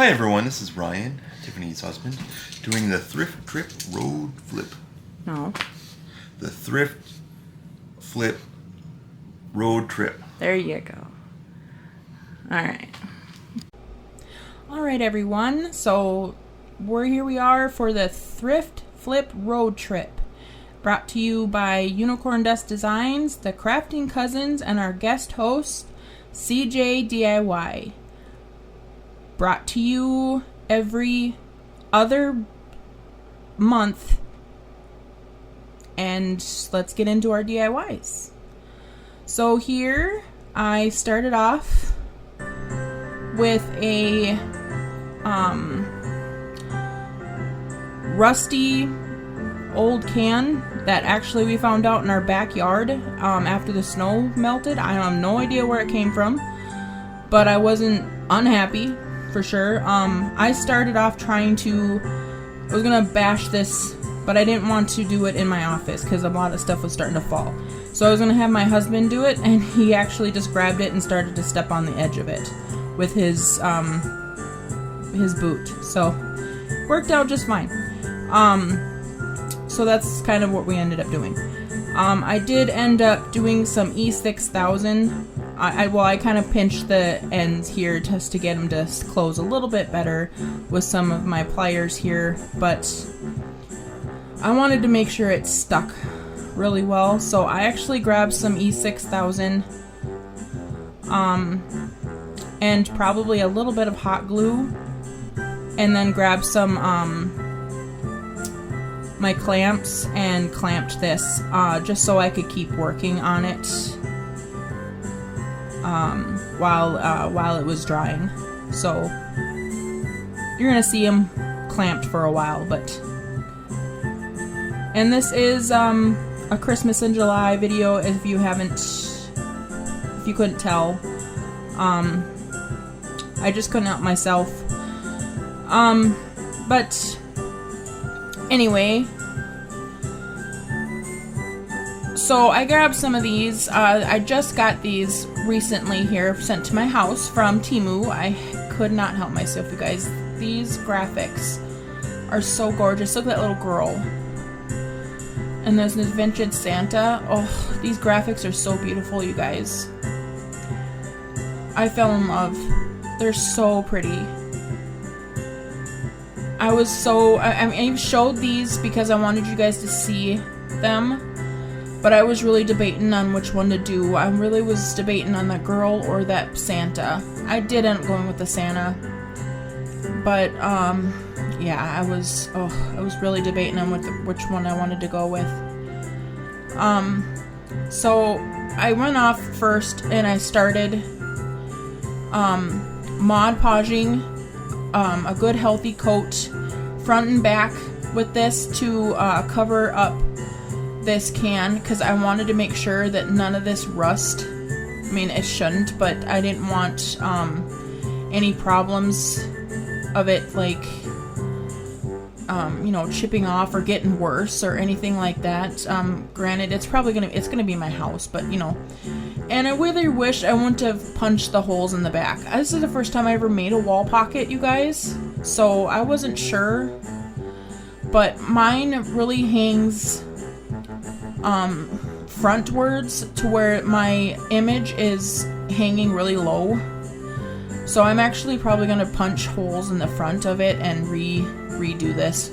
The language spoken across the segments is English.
Hi everyone, this is Ryan, Tiffany's husband, doing the Thrift Trip Road Flip. No. The Thrift Flip Road Trip. There you go. Alright. Alright everyone, so we are for the Thrift Flip Road Trip. Brought to you by Unicorn Dust Designs, the Crafting Cousins, and our guest host, CJ DIY. Brought to you every other month. And let's get into our DIYs. So here I started off with a rusty old can that actually we found out in our backyard after the snow melted. I have no idea where it came from, but I wasn't unhappy for sure. I started off I was gonna bash this, but I didn't want to do it in my office because a lot of stuff was starting to fall. So I was gonna have my husband do it, and he actually just grabbed it and started to step on the edge of it with his boot. So worked out just fine. So that's kind of what we ended up doing. I did end up doing some E6000. I kind of pinched the ends here just to get them to close a little bit better with some of my pliers here, but I wanted to make sure it stuck really well, so I actually grabbed some E6000 and probably a little bit of hot glue, and then grabbed some my clamps and clamped this just so I could keep working on it while it was drying. So you're gonna see them clamped for a while, and this is a Christmas in July video. If you couldn't tell, I just couldn't help myself. But anyway, so I grabbed some of these. I just got these recently here, sent to my house from Temu. I could not help myself, you guys. These graphics are so gorgeous. Look at that little girl. And there's this vintage Santa. Oh, these graphics are so beautiful, you guys. I fell in love. They're so pretty. I showed these because I wanted you guys to see them, but I was really debating on which one to do. I really was debating on that girl or that Santa. I did end up going with the Santa, but yeah, I was really debating on which one I wanted to go with. So I went off first and I started Mod-Podging a good healthy coat front and back with this to cover up this can, because I wanted to make sure that none of this rust. I mean, it shouldn't, but I didn't want any problems of it, like chipping off or getting worse or anything like that. Granted, it's gonna be my house, but and I really wish I wouldn't have punched the holes in the back. This is the first time I ever made a wall pocket, you guys, so I wasn't sure, but mine really hangs frontwards to where my image is hanging really low. So I'm actually probably going to punch holes in the front of it and redo this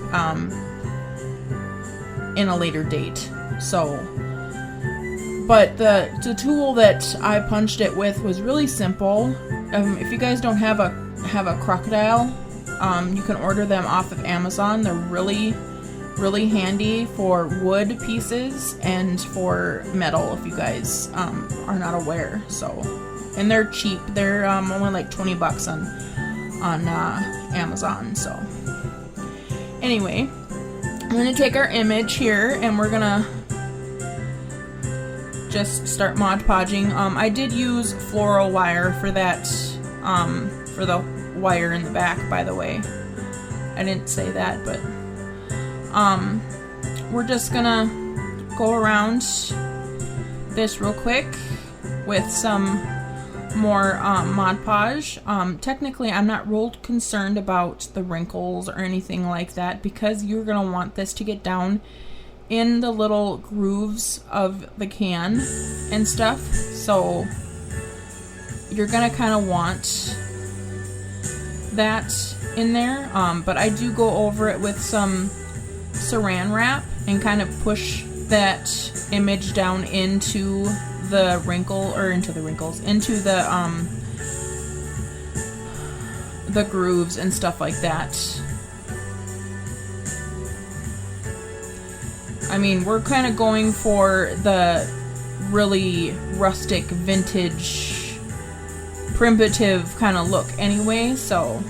in a later date. So, but the tool that I punched it with was really simple. If you guys don't have a crocodile, you can order them off of Amazon. They're really handy for wood pieces and for metal, if you guys are not aware. So, and they're cheap. They're only like $20 on Amazon. So anyway, I'm gonna take our image here and we're gonna just start Mod-Podging. I did use floral wire for that, for the wire in the back, by the way. I didn't say that, but we're just gonna go around this real quick with some more Mod-Podge. Technically, I'm not real concerned about the wrinkles or anything like that because you're going to want this to get down in the little grooves of the can and stuff. So you're going to kind of want that in there. But I do go over it with some saran wrap and kind of push that image down into the wrinkle, or into the wrinkles, into the grooves and stuff like that. I mean, we're kind of going for the really rustic, vintage, primitive kind of look anyway, so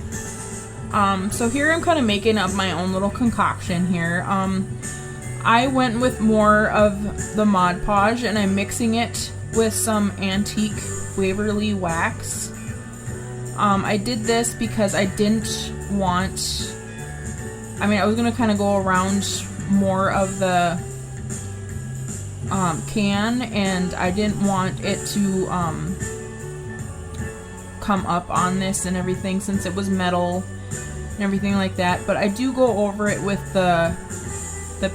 so here I'm kind of making up my own little concoction here. I went with more of the Mod-Podge and I'm mixing it with some antique Waverly wax. I did this because I didn't want, I mean, I was going to kind of go around more of the can, and I didn't want it to come up on this and everything since it was metal and everything like that. But I do go over it with the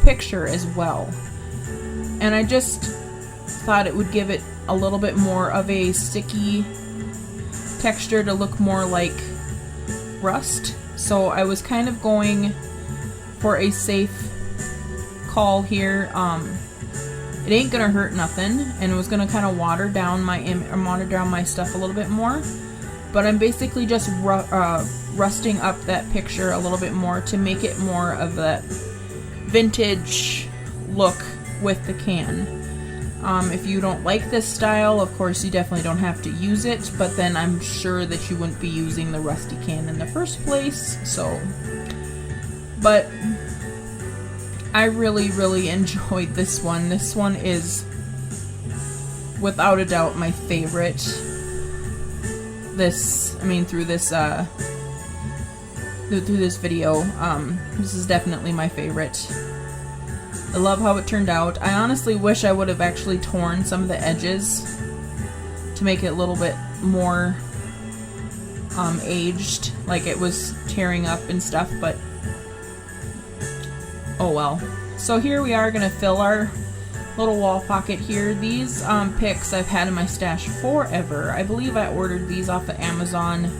picture as well, and I just thought it would give it a little bit more of a sticky texture to look more like rust. So I was kind of going for a safe call here. It ain't gonna hurt nothing, and it was gonna kind of water down my stuff a little bit more. But I'm basically just rusting up that picture a little bit more to make it more of that vintage look with the can. If you don't like this style, of course you definitely don't have to use it, but then I'm sure that you wouldn't be using the rusty can in the first place, so. But I really enjoyed this one. This one is without a doubt my favorite. Through this video, this is definitely my favorite. I love how it turned out. I honestly wish I would have actually torn some of the edges to make it a little bit more aged, like it was tearing up and stuff, but oh well. So here we are gonna fill our little wall pocket here. These picks I've had in my stash forever. I believe I ordered these off of Amazon,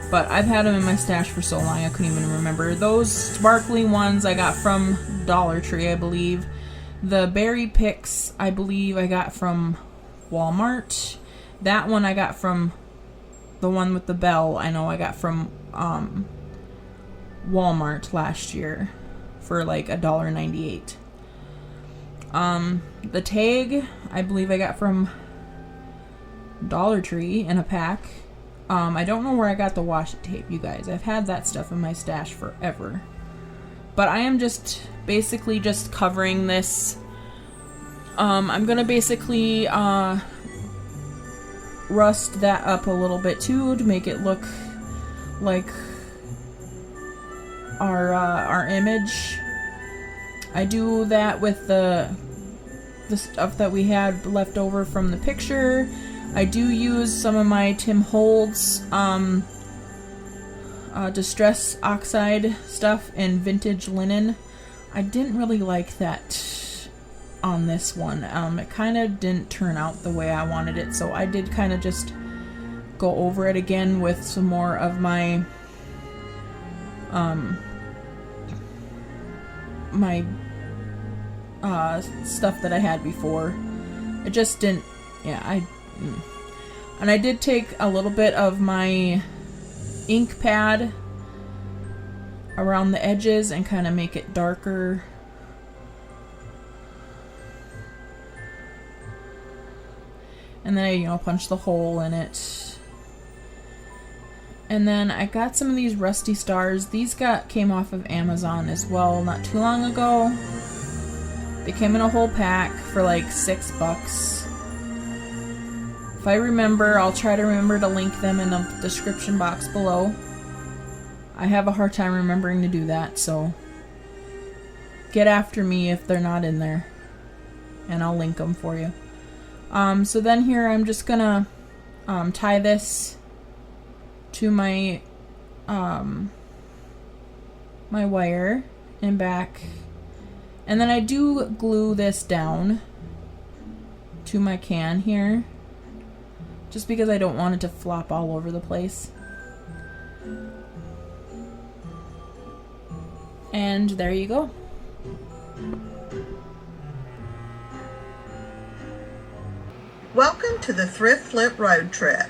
but I've had them in my stash for so long I couldn't even remember. Those sparkly ones I got from Dollar Tree, I believe. The berry picks I believe I got from Walmart. That one I got from, the one with the bell, I know I got from Walmart last year for like $1.98. The tag I believe I got from Dollar Tree in a pack. I don't know where I got the washi tape, you guys. I've had that stuff in my stash forever. But I am just basically just covering this. I'm gonna basically rust that up a little bit too to make it look like our image. I do that with the stuff that we had left over from the picture. I do use some of my Tim Holtz Distress Oxide stuff and vintage linen. I didn't really like that on this one. It kind of didn't turn out the way I wanted it, so I did kind of just go over it again with some more of my stuff that I had before. It just didn't, yeah, and I did take a little bit of my ink pad around the edges and kind of make it darker. And then I, punch the hole in it. And then I got some of these rusty stars. These came off of Amazon as well not too long ago. They came in a whole pack for like $6. If I remember, I'll try to remember to link them in the description box below. I have a hard time remembering to do that, so get after me if they're not in there, and I'll link them for you. So then here I'm just gonna tie this to my my wire and back, and then I do glue this down to my can here, just because I don't want it to flop all over the place. And there you go. Welcome to the Thrift Flip Road Trip.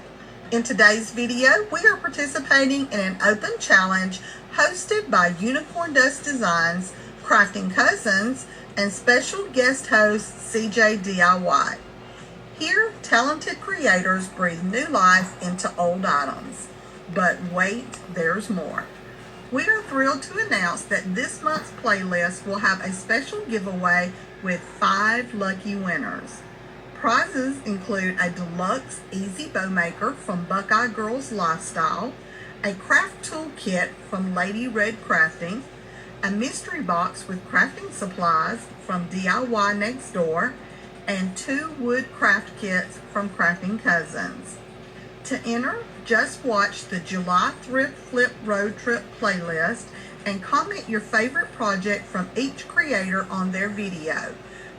In today's video, we are participating in an open challenge hosted by Unicorn Dust Designs, Crafting Cousins, and special guest host CJ DIY. Here, talented creators breathe new life into old items. But wait, there's more. We are thrilled to announce that this month's playlist will have a special giveaway with 5 lucky winners. Prizes include a deluxe easy bow maker from Buckeye Girls Lifestyle, a craft tool kit from Lady Red Crafting, a mystery box with crafting supplies from DIY Next Door, and 2 wood craft kits from Crafting Cousins. To enter, just watch the July Thrift Flip Road Trip playlist and comment your favorite project from each creator on their video.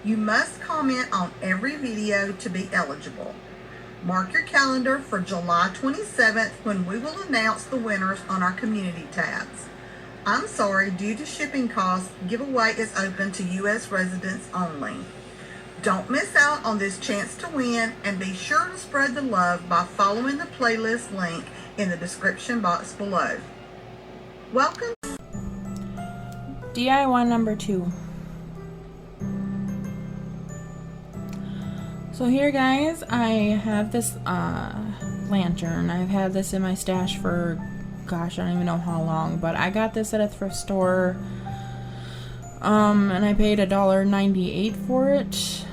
You must comment on every video to be eligible. Mark your calendar for July 27th when we will announce the winners on our community tabs. I'm sorry, due to shipping costs, giveaway is open to U.S. residents only. Don't miss out on this chance to win, and be sure to spread the love by following the playlist link in the description box below. Welcome. DIY number 2. So here, guys, I have this lantern. I've had this in my stash for, gosh, I don't even know how long, but I got this at a thrift store, and I paid $1.98 for it,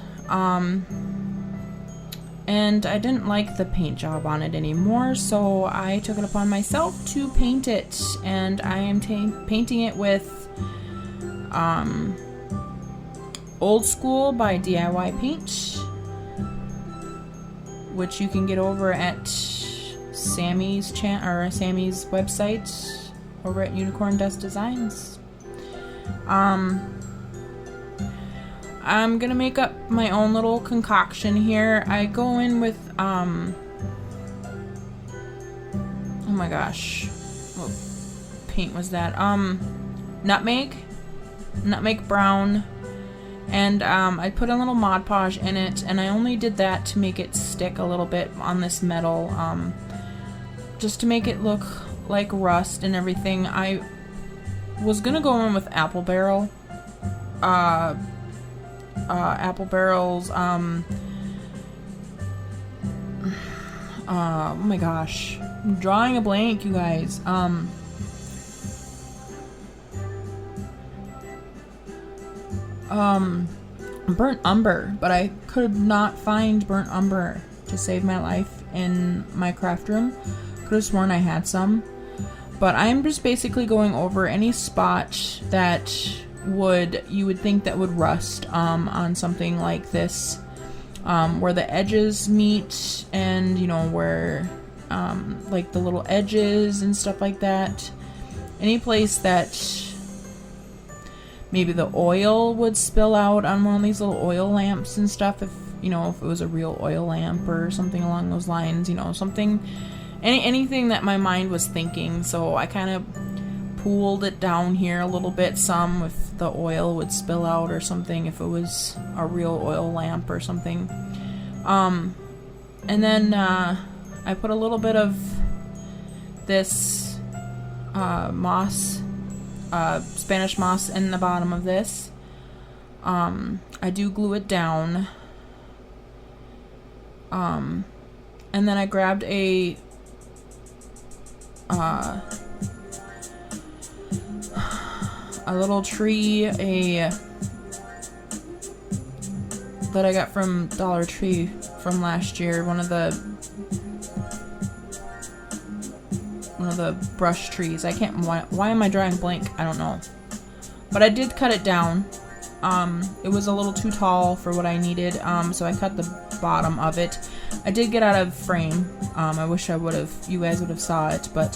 and I didn't like the paint job on it anymore, so I took it upon myself to paint it, and I am painting it with Old School by DIY Paint, which you can get over at Sammy's Sammy's website over at Unicorn Dust Designs. I'm gonna make up my own little concoction here. I go in with oh my gosh, what paint was that? Nutmeg brown. And I put a little Mod-Podge in it, and I only did that to make it stick a little bit on this metal, just to make it look like rust and everything. I was gonna go in with apple barrels, oh my gosh, I'm drawing a blank, you guys. Burnt umber, but I could not find burnt umber to save my life in my craft room. Could have sworn I had some, but I'm just basically going over any spot that you would think that would rust on something like this, where the edges meet, and you know, where like the little edges and stuff like that. Any place that maybe the oil would spill out on one of these little oil lamps and stuff, if you know, if it was a real oil lamp or something along those lines, you know, something, anything that my mind was thinking. So I kind of pooled it down here a little bit, some if the oil would spill out or something, if it was a real oil lamp or something. And then I put a little bit of this moss, Spanish moss in the bottom of this. I do glue it down. And then I grabbed a little tree, that I got from Dollar Tree from last year, one of the brush trees. I can't, why am I drawing blank? I don't know. But I did cut it down. It was a little too tall for what I needed, so I cut the bottom of it. I did get out of frame. I wish you guys would have saw it, but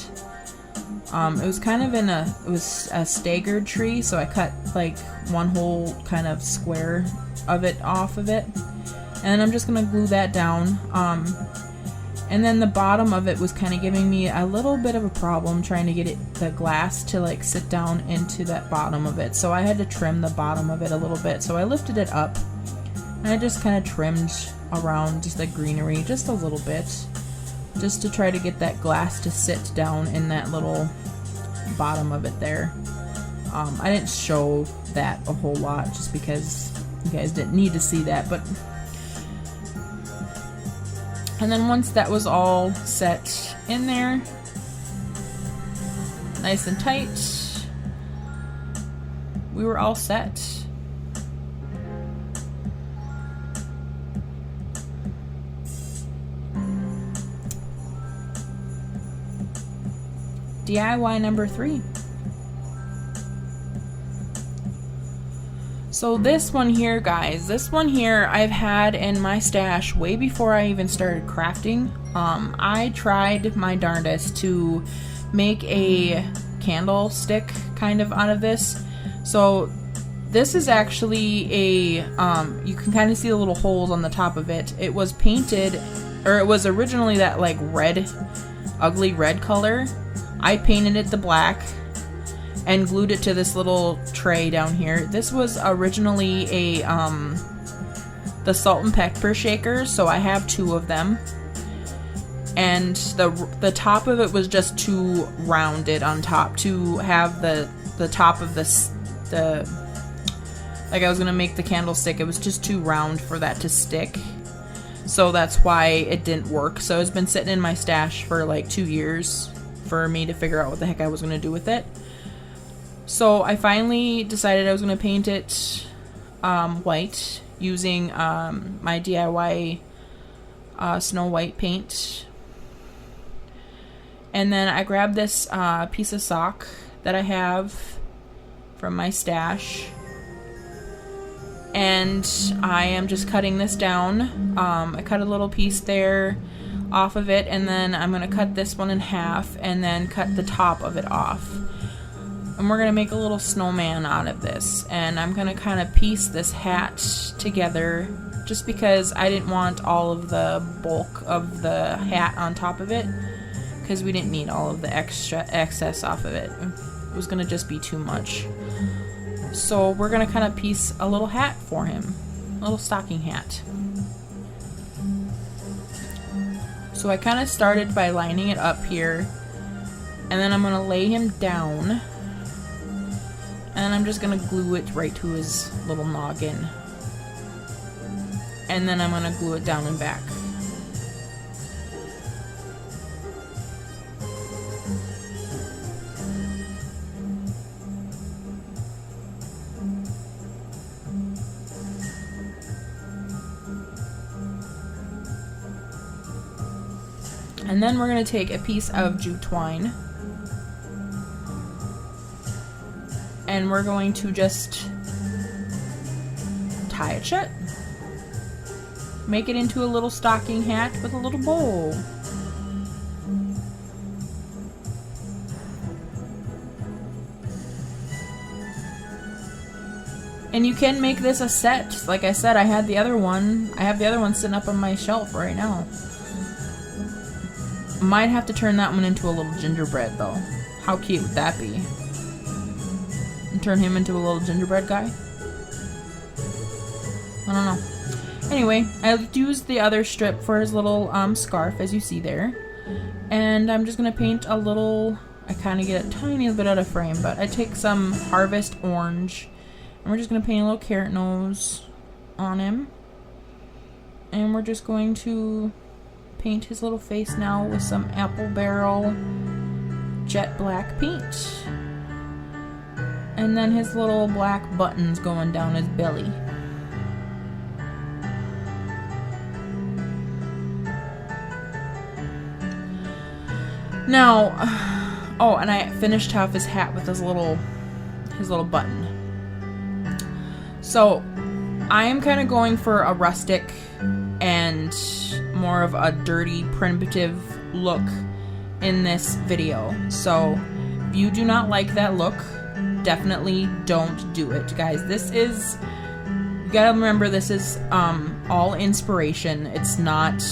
it was kind of it was a staggered tree, so I cut like one whole kind of square of it off of it, and I'm just gonna glue that down. And then the bottom of it was kind of giving me a little bit of a problem trying to get the glass to like sit down into that bottom of it. So I had to trim the bottom of it a little bit. So I lifted it up and I just kind of trimmed around just the greenery just a little bit, just to try to get that glass to sit down in that little bottom of it there. I didn't show that a whole lot just because you guys didn't need to see that, but and then once that was all set in there, nice and tight, we were all set. DIY number 3. So this one here, guys, this one here I've had in my stash way before I even started crafting. I tried my darndest to make a candlestick kind of out of this. So this is actually a, you can kind of see the little holes on the top of it. It was painted, or it was originally that like red, ugly red color. I painted it the black and glued it to this little tray down here. This was originally a the salt and pepper shakers, so I have 2 of them. And the top of it was just too rounded on top to have the top of the like I was gonna make the candlestick. It was just too round for that to stick. So that's why it didn't work. So it's been sitting in my stash for like 2 years for me to figure out what the heck I was gonna do with it. So I finally decided I was going to paint it white using my DIY Snow White paint. And then I grabbed this piece of sock that I have from my stash. And I am just cutting this down. I cut a little piece there off of it, and then I'm going to cut this one in half and then cut the top of it off. And we're going to make a little snowman out of this. And I'm going to kind of piece this hat together just because I didn't want all of the bulk of the hat on top of it, because we didn't need all of the excess off of it. It was going to just be too much. So we're going to kind of piece a little hat for him. A little stocking hat. So I kind of started by lining it up here. And then I'm going to lay him down. And I'm just going to glue it right to his little noggin. And then I'm going to glue it down and back. And then we're going to take a piece of jute twine. And we're going to just tie it shut. Make it into a little stocking hat with a little bow. And you can make this a set. Like I said, I had the other one. I have the other one sitting up on my shelf right now. Might have to turn that one into a little gingerbread though. How cute would that be? And turn him into a little gingerbread guy? I don't know. Anyway, I used the other strip for his little scarf, as you see there. And I'm just going to paint a little... I kind of get a tiny bit out of frame, but I take some Harvest Orange. And we're just going to paint a little carrot nose on him. And we're just going to paint his little face now with some Apple Barrel jet black paint. And then his little black buttons going down his belly. Now, oh, and I finished off his hat with his little button. So, I am kind of going for a rustic and more of a dirty, primitive look in this video. So if you do not like that look, definitely don't do it, guys. This is, you gotta remember, this is all inspiration. It's not,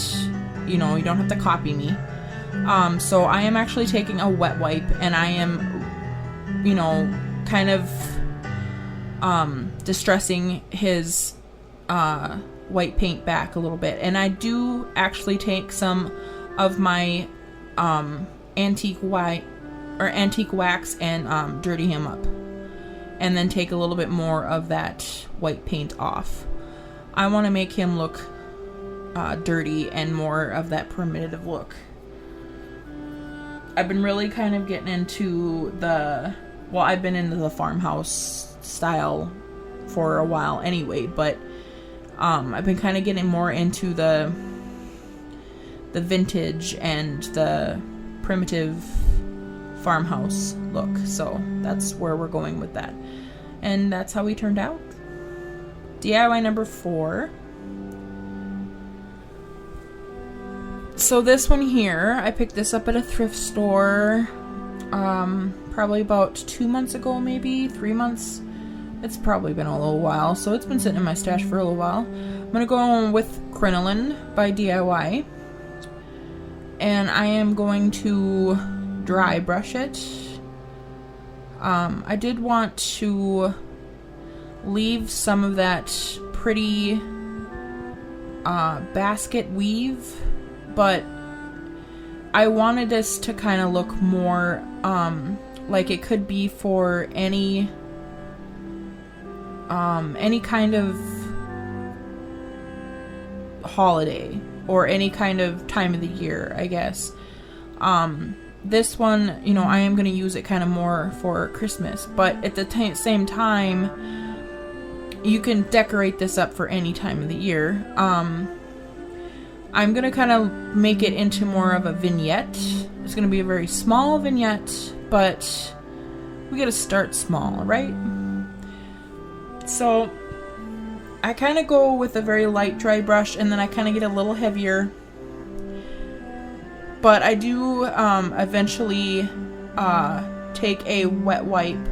you know, you don't have to copy me. So I am actually taking a wet wipe and I am, you know, kind of distressing his white paint back a little bit. And I do actually take some of my antique wax and dirty him up, and then take a little bit more of that white paint off. I want to make him look dirty and more of that primitive look. I've been really kind of getting into I've been into the farmhouse style for a while anyway, but I've been kind of getting more into the vintage and the primitive farmhouse look. So that's where we're going with that. And that's how we turned out. DIY number 4. So this one here, I picked this up at a thrift store probably about 2 months ago, maybe 3 months. It's probably been a little while, so it's been sitting in my stash for a little while. I'm gonna go on with Crinoline by DIY, and I am going to dry brush it. I did want to leave some of that pretty basket weave, but I wanted this to kind of look more like it could be for any kind of holiday or any kind of time of the year, I guess. This one, you know, I am going to use it kind of more for Christmas, but at the same time, you can decorate this up for any time of the year. I'm going to kind of make it into more of a vignette. It's going to be a very small vignette, but we got to start small, right? So I kind of go with a very light dry brush, and then I kind of get a little heavier. But I do eventually take a wet wipe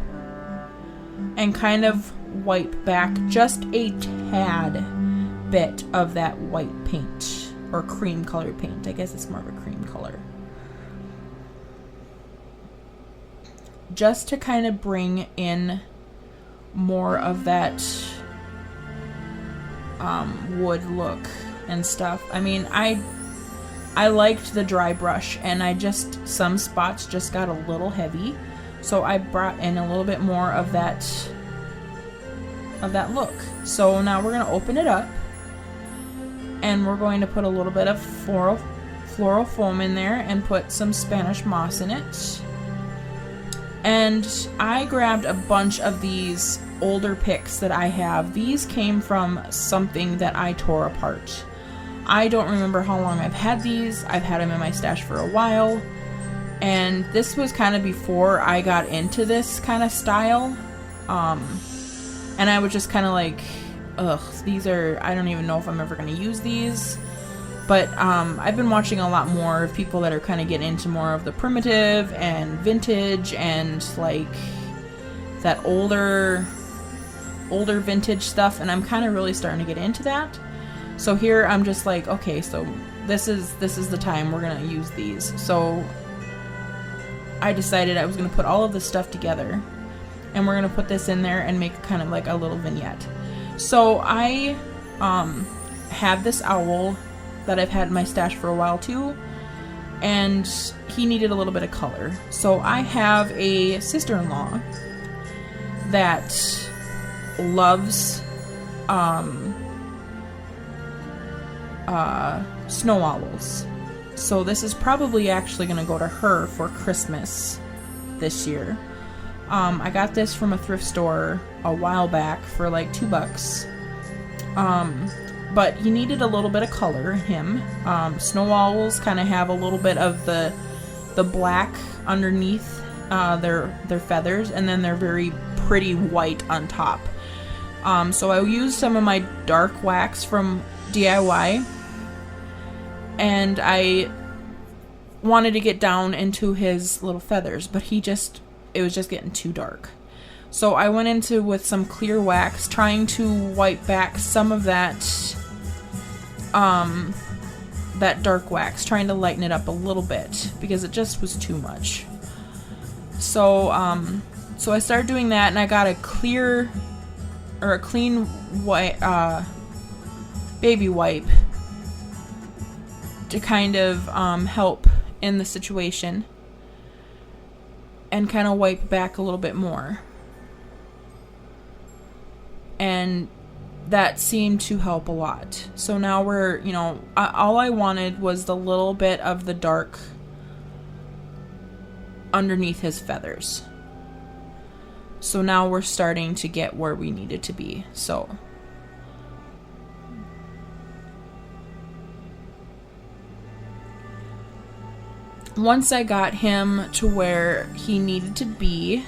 and kind of wipe back just a tad bit of that white paint, or cream colored paint. I guess it's more of a cream color. Just to kind of bring in more of that wood look and stuff. I mean, I liked the dry brush, and some spots just got a little heavy, so I brought in a little bit more of that look. So now we're going to open it up, and we're going to put a little bit of floral foam in there and put some Spanish moss in it. And I grabbed a bunch of these older picks that I have. These came from something that I tore apart. I don't remember how long I've had these. I've had them in my stash for a while. And this was kind of before I got into this kind of style. And I was just kind of like, ugh, I don't even know if I'm ever going to use these. But I've been watching a lot more of people that are kind of getting into more of the primitive and vintage and like that older vintage stuff, and I'm kind of really starting to get into that. So here I'm just like, okay, so this is the time we're gonna use these. So I decided I was gonna put all of this stuff together, and we're gonna put this in there and make kind of like a little vignette. So I have this owl that I've had in my stash for a while too, and he needed a little bit of color. So I have a sister-in-law that loves snow owls. So this is probably actually going to go to her for Christmas this year. I got this from a thrift store a while back for like $2. But he needed a little bit of color in him. Snow owls kind of have a little bit of the black underneath their feathers, and then they're very pretty white on top. So I used some of my dark wax from DIY, and I wanted to get down into his little feathers, but it was just getting too dark. So I went into with some clear wax, trying to wipe back some of that dark wax, trying to lighten it up a little bit because it just was too much. So I started doing that, and I got a clean white baby wipe to kind of help in the situation and kind of wipe back a little bit more. And that seemed to help a lot. So now we're, all I wanted was the little bit of the dark underneath his feathers. So now we're starting to get where we needed to be. So once I got him to where he needed to be,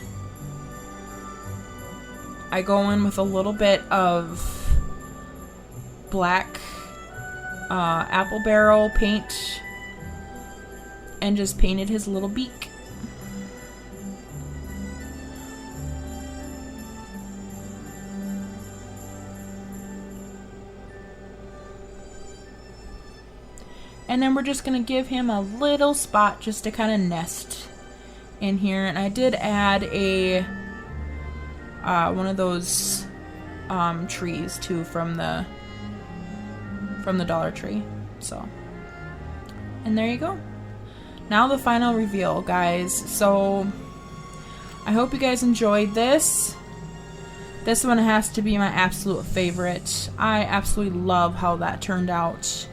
I go in with a little bit of black apple barrel paint and just painted his little beak. And then we're just going to give him a little spot just to kind of nest in here. And I did add a one of those trees too from the Dollar Tree. So, and there you go. Now the final reveal, guys. So I hope you guys enjoyed this. This one has to be my absolute favorite. I absolutely love how that turned out.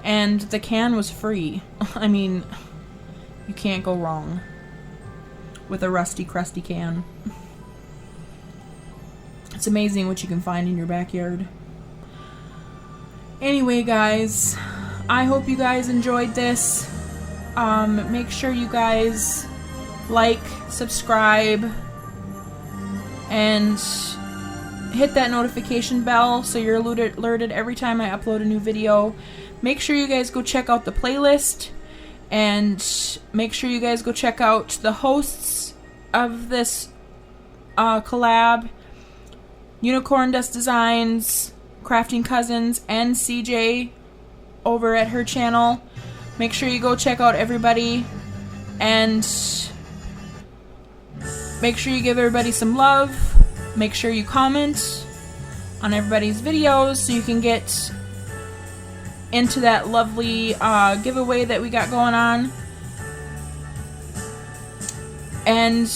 And the can was free. I mean, you can't go wrong with a rusty, crusty can. It's amazing what you can find in your backyard. Anyway, guys, I hope you guys enjoyed this. Make sure you guys like, subscribe, and hit that notification bell so you're alerted every time I upload a new video. Make sure you guys go check out the playlist, and make sure you guys go check out the hosts of this collab: Unicorn Dust Designs, Crafting Cousins, and CJ over at her channel. Make sure you go check out everybody, and make sure you give everybody some love. Make sure you comment on everybody's videos so you can get into that lovely giveaway that we got going on. And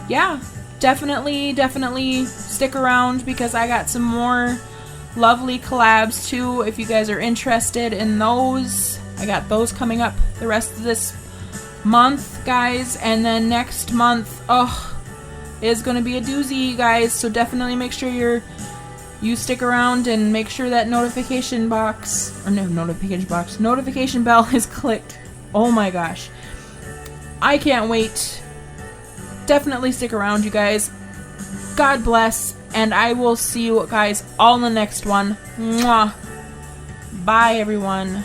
yeah, definitely stick around because I got some more lovely collabs too if you guys are interested in those. I got those coming up the rest of this month, guys, and then next month is going to be a doozy, you guys, so definitely make sure you stick around and make sure that notification bell is clicked. Oh my gosh, I can't wait. Definitely stick around, you guys. God bless, and I will see you guys all in the next one. Mwah. Bye, everyone.